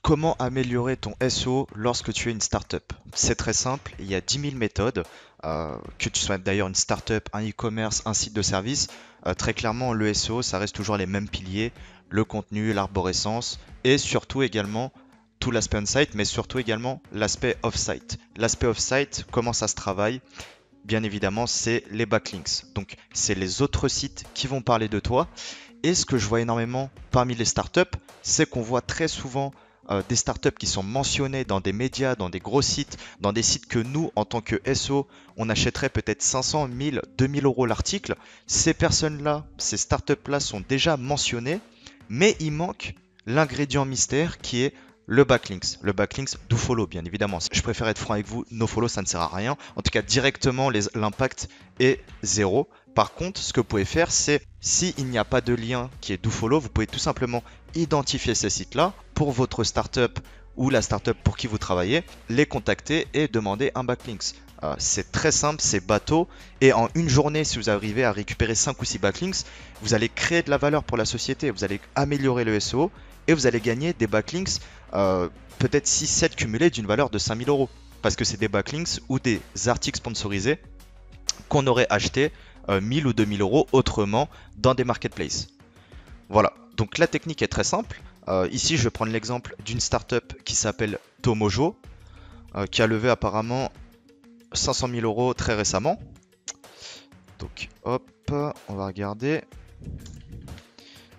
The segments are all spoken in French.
Comment améliorer ton SEO lorsque tu es une startup? C'est très simple, il y a 10 000 méthodes, que tu sois d'ailleurs une startup, un e-commerce, un site de service. Très clairement, le SEO, ça reste toujours les mêmes piliers, le contenu, l'arborescence et surtout également tout l'aspect on-site, mais surtout également l'aspect off-site. L'aspect off-site, comment ça se travaille? Bien évidemment, c'est les backlinks. Donc, c'est les autres sites qui vont parler de toi. Et ce que je vois énormément parmi les startups, c'est qu'on voit très souvent des startups qui sont mentionnées dans des médias, dans des gros sites, dans des sites que nous, en tant que SEO, on achèterait peut-être 500, 1000, 2000 euros l'article. Ces personnes-là, ces startups-là sont déjà mentionnées, mais il manque l'ingrédient mystère qui est le backlinks. Le backlinks do follow, bien évidemment. Je préfère être franc avec vous, no follow, ça ne sert à rien. En tout cas, directement, l'impact est zéro. Par contre, ce que vous pouvez faire, c'est s'il n'y a pas de lien qui est dofollow, vous pouvez tout simplement identifier ces sites-là pour votre startup ou la startup pour qui vous travaillez, les contacter et demander un backlinks. C'est très simple, c'est bateau. Et en une journée, si vous arrivez à récupérer 5 ou 6 backlinks, vous allez créer de la valeur pour la société, vous allez améliorer le SEO et vous allez gagner des backlinks, peut-être 6-7 cumulés d'une valeur de 5000 euros. Parce que c'est des backlinks ou des articles sponsorisés qu'on aurait acheté 1000 ou 2000 euros autrement dans des marketplaces. Voilà, donc la technique est très simple. Ici, je vais prendre l'exemple d'une startup qui s'appelle Tomojo, qui a levé apparemment 500 000 euros très récemment. Donc, hop, on va regarder.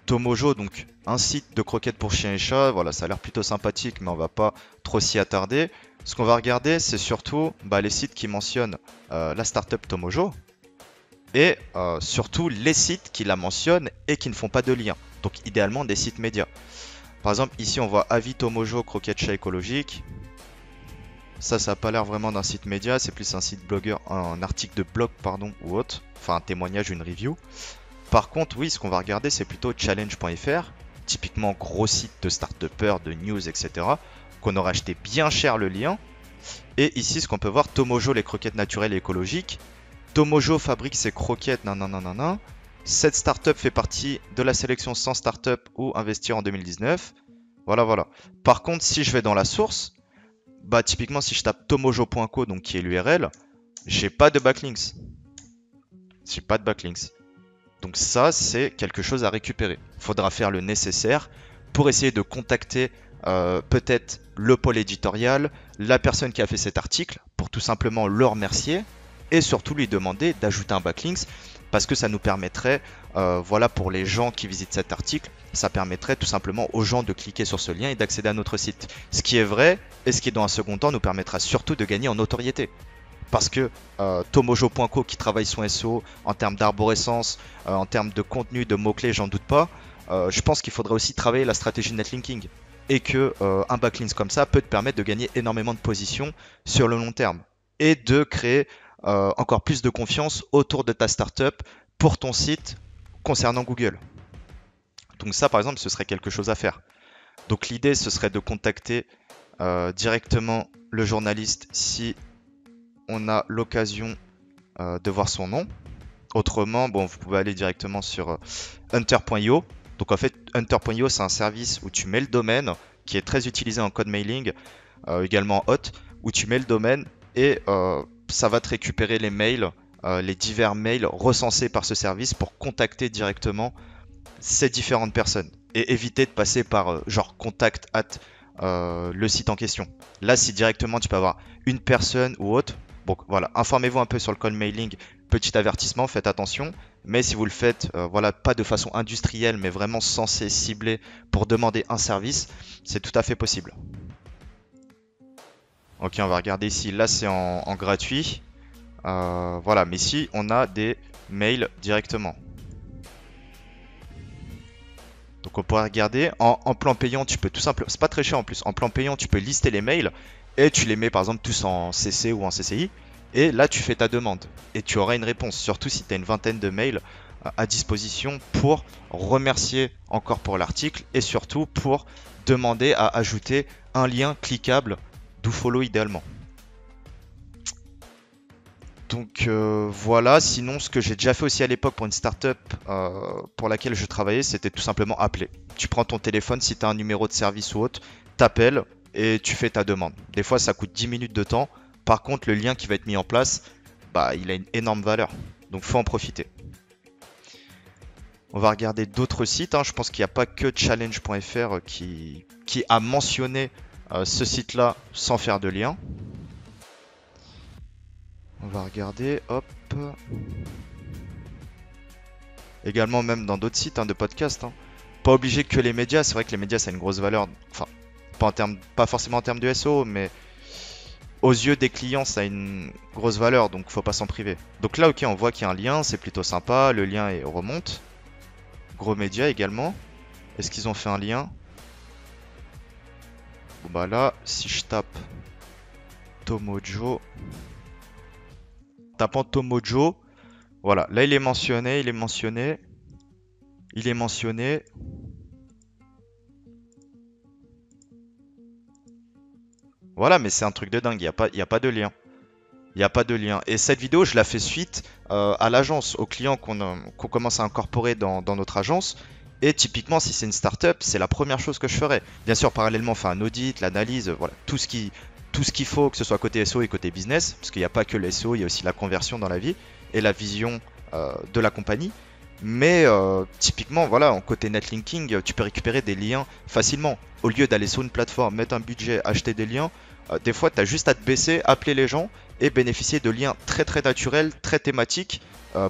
Tomojo, donc un site de croquettes pour chiens et chats. Voilà, ça a l'air plutôt sympathique, mais on va pas trop s'y attarder. Ce qu'on va regarder, c'est surtout les sites qui mentionnent la startup Tomojo. Et surtout les sites qui la mentionnent et qui ne font pas de lien. Donc idéalement des sites médias. Par exemple ici on voit Avis Tomojo croquette chat écologique. Ça n'a pas l'air vraiment d'un site média, c'est plus un site blogueur, un article de blog pardon ou autre. Enfin un témoignage, une review. Par contre oui, ce qu'on va regarder c'est plutôt challenge.fr. Typiquement gros site de start-upers, de news, etc. Qu'on aura acheté bien cher le lien. Et ici ce qu'on peut voir, Tomojo les croquettes naturelles et écologiques. Tomojo fabrique ses croquettes, nanana. Cette startup fait partie de la sélection 100 startups ou investir en 2019. Voilà. Par contre, si je vais dans la source, typiquement si je tape tomojo.co, donc qui est l'URL, j'ai pas de backlinks. Donc ça, c'est quelque chose à récupérer. Il faudra faire le nécessaire pour essayer de contacter peut-être le pôle éditorial, la personne qui a fait cet article, pour tout simplement le remercier. Et surtout lui demander d'ajouter un backlinks parce que ça nous permettrait, pour les gens qui visitent cet article, ça permettrait tout simplement aux gens de cliquer sur ce lien et d'accéder à notre site. Ce qui est vrai et ce qui dans un second temps nous permettra surtout de gagner en notoriété. Parce que Tomojo.co qui travaille son SEO en termes d'arborescence, en termes de contenu, de mots-clés, j'en doute pas, je pense qu'il faudrait aussi travailler la stratégie de netlinking. Et que un backlink comme ça peut te permettre de gagner énormément de positions sur le long terme. Et de créer encore plus de confiance autour de ta startup pour ton site concernant Google. Donc ça par exemple ce serait quelque chose à faire. Donc l'idée ce serait de contacter directement le journaliste si on a l'occasion de voir son nom. Autrement, vous pouvez aller directement sur hunter.io. Donc en fait hunter.io c'est un service où tu mets le domaine qui est très utilisé en code mailing, également en hot, où tu mets le domaine et ça va te récupérer les mails, les divers mails recensés par ce service pour contacter directement ces différentes personnes et éviter de passer par genre contact at le site en question. Là, si directement tu peux avoir une personne ou autre, voilà, informez-vous un peu sur le call mailing, petit avertissement, faites attention. Mais si vous le faites, pas de façon industrielle, mais vraiment censé cibler pour demander un service, c'est tout à fait possible. Ok, on va regarder ici. Là, c'est en gratuit. Voilà, mais ici, on a des mails directement. Donc, on pourrait regarder. En plan payant, tu peux tout simplement... C'est pas très cher en plus. En plan payant, tu peux lister les mails et tu les mets par exemple tous en CC ou en CCI. Et là, tu fais ta demande et tu auras une réponse. Surtout si tu as une vingtaine de mails à disposition pour remercier encore pour l'article et surtout pour demander à ajouter un lien cliquable dofollow idéalement. Donc voilà, sinon ce que j'ai déjà fait aussi à l'époque pour une startup pour laquelle je travaillais, c'était tout simplement appeler. Tu prends ton téléphone, si tu as un numéro de service ou autre, t'appelle et tu fais ta demande. Des fois, ça coûte 10 minutes de temps. Par contre, le lien qui va être mis en place, bah, il a une énorme valeur. Donc, faut en profiter. On va regarder d'autres sites. Je pense qu'il n'y a pas que challenge.fr qui a mentionné ce site-là sans faire de lien. On va regarder, hop. Également même dans d'autres sites de podcast. Pas obligé que les médias. C'est vrai que les médias, ça a une grosse valeur. Enfin, pas forcément en termes de SEO, mais aux yeux des clients, ça a une grosse valeur. Donc, faut pas s'en priver. Donc là, ok, on voit qu'il y a un lien. C'est plutôt sympa. Le lien remonte. Gros médias également. Est-ce qu'ils ont fait un lien? Bon bah là, si je tape Tomojo, tapant Tomojo, voilà, là il est mentionné, il est mentionné. Voilà, mais c'est un truc de dingue, il n'y a pas de lien. Il n'y a pas de lien. Et cette vidéo, je la fais suite à l'agence, aux clients qu'on commence à incorporer dans notre agence. Et typiquement, si c'est une startup, c'est la première chose que je ferai. Bien sûr, parallèlement, faire un audit, l'analyse, voilà, tout ce qu'il faut, que ce soit côté SEO et côté business, parce qu'il n'y a pas que le SEO, il y a aussi la conversion dans la vie et la vision de la compagnie. Mais typiquement, voilà, en côté netlinking, tu peux récupérer des liens facilement. Au lieu d'aller sur une plateforme, mettre un budget, acheter des liens, des fois, tu as juste à te baisser, appeler les gens et bénéficier de liens très très naturels, très thématiques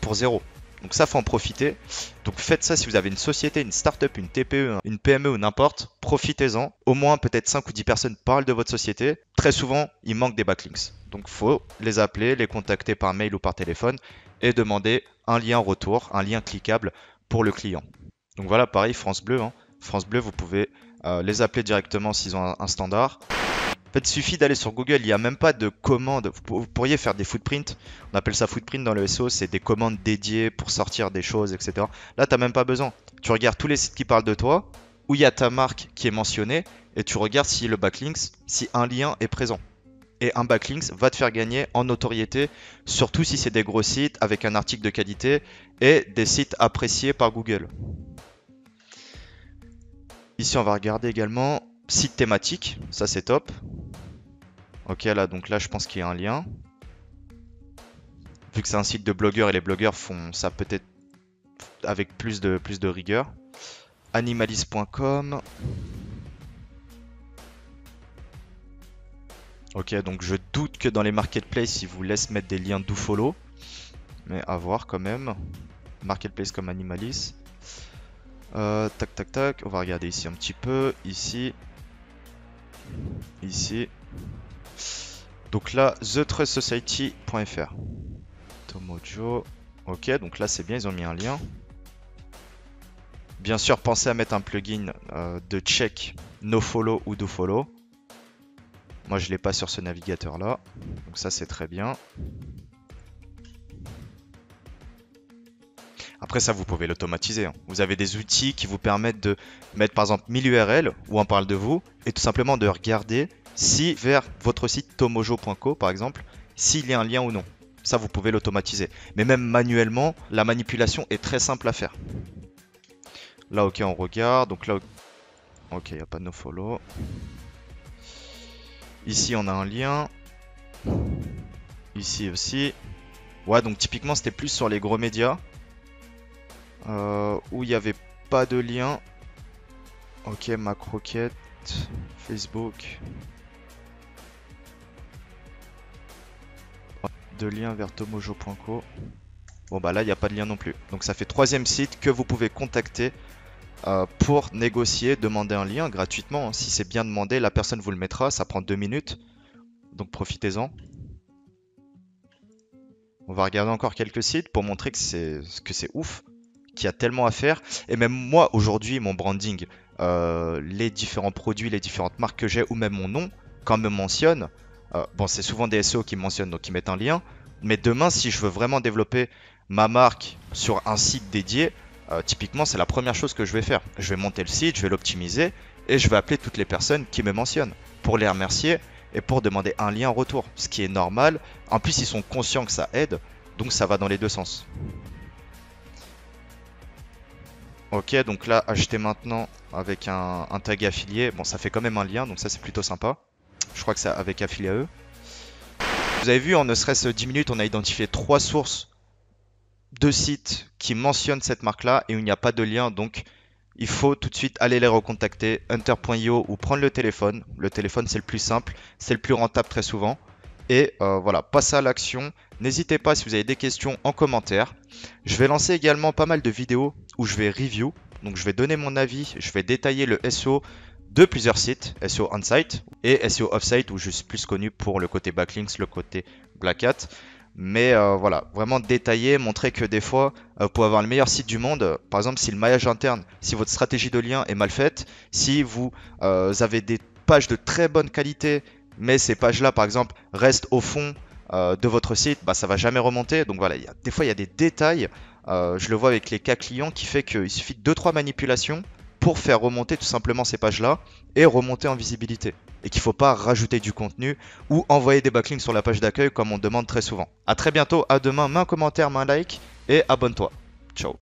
pour zéro. Donc ça, faut en profiter. Donc faites ça si vous avez une société, une startup, une TPE, une PME ou n'importe. Profitez-en. Au moins, peut-être 5 ou 10 personnes parlent de votre société. Très souvent, il manque des backlinks. Donc faut les appeler, les contacter par mail ou par téléphone et demander un lien retour, un lien cliquable pour le client. Donc voilà, pareil, France Bleu. France Bleu, vous pouvez les appeler directement s'ils ont un standard. En fait, il suffit d'aller sur Google, il n'y a même pas de commande. Vous pourriez faire des footprints. On appelle ça footprint dans le SEO, c'est des commandes dédiées pour sortir des choses, etc. Là, tu n'as même pas besoin. Tu regardes tous les sites qui parlent de toi, où il y a ta marque qui est mentionnée, et tu regardes si le backlinks, si un lien est présent. Et un backlinks va te faire gagner en notoriété, surtout si c'est des gros sites avec un article de qualité et des sites appréciés par Google. Ici, on va regarder également site thématique, ça c'est top. Ok, là, donc là, je pense qu'il y a un lien. Vu que c'est un site de blogueurs et les blogueurs font ça peut-être avec plus de rigueur. Animalist.com. Ok, donc je doute que dans les marketplaces, ils vous laissent mettre des liens dofollow. Mais à voir quand même. Marketplace comme Animalist. Tac, tac, tac. On va regarder ici un petit peu. Ici. Donc là, thetrustsociety.fr. Tomojo. Ok, donc là c'est bien, ils ont mis un lien. Bien sûr, pensez à mettre un plugin de check nofollow ou dofollow. Moi, je ne l'ai pas sur ce navigateur-là. Donc ça, c'est très bien. Après ça, vous pouvez l'automatiser. Vous avez des outils qui vous permettent de mettre par exemple 1000 URL où on parle de vous et tout simplement de regarder si vers votre site tomojo.co par exemple, s'il y a un lien ou non. Ça, vous pouvez l'automatiser. Mais même manuellement, la manipulation est très simple à faire. Là, ok, on regarde. Donc là, ok, il n'y a pas de nofollow. Ici, on a un lien. Ici aussi. Ouais, donc typiquement, c'était plus sur les gros médias. Où il n'y avait pas de lien. Ok, Macroquette, Facebook. De lien vers tomojo.co. Bon bah là il n'y a pas de lien non plus. Donc ça fait 3e site que vous pouvez contacter pour négocier, demander un lien gratuitement. Si c'est bien demandé, la personne vous le mettra, ça prend 2 minutes. Donc profitez-en. On va regarder encore quelques sites pour montrer que c'est ouf, qu'il y a tellement à faire. Et même moi aujourd'hui, mon branding, les différents produits, les différentes marques que j'ai, ou même mon nom, quand on me mentionne, bon c'est souvent des SEO qui me mentionnent, donc ils mettent un lien. Mais demain, si je veux vraiment développer ma marque sur un site dédié, typiquement c'est la première chose que je vais faire. Je vais monter le site, je vais l'optimiser et je vais appeler toutes les personnes qui me mentionnent pour les remercier et pour demander un lien en retour, ce qui est normal. En plus, ils sont conscients que ça aide, donc ça va dans les deux sens. Ok, donc là, acheter maintenant avec un tag affilié. Bon, ça fait quand même un lien, donc ça c'est plutôt sympa. Je crois que c'est avec affilié à eux. Vous avez vu, en ne serait-ce 10 minutes, on a identifié 3 sources de sites qui mentionnent cette marque-là et où il n'y a pas de lien. Donc, il faut tout de suite aller les recontacter, hunter.io ou prendre le téléphone. Le téléphone, c'est le plus simple, c'est le plus rentable très souvent. Et voilà, passez à l'action. N'hésitez pas si vous avez des questions en commentaire. Je vais lancer également pas mal de vidéos où je vais review. Donc je vais donner mon avis, je vais détailler le SEO de plusieurs sites, SEO on-site et SEO off-site où je suis plus connu pour le côté backlinks, le côté Black Hat. Mais voilà, vraiment détailler, montrer que des fois, pour avoir le meilleur site du monde, par exemple si le maillage interne, si votre stratégie de lien est mal faite, si vous avez des pages de très bonne qualité, mais ces pages-là, par exemple, restent au fond de votre site, bah, ça va jamais remonter. Donc voilà, des fois, il y a des détails, je le vois avec les cas clients, qui fait qu'il suffit de 2-3 manipulations pour faire remonter tout simplement ces pages-là et remonter en visibilité. Et qu'il ne faut pas rajouter du contenu ou envoyer des backlinks sur la page d'accueil comme on demande très souvent. A très bientôt, à demain, mets un commentaire, mets un like et abonne-toi. Ciao.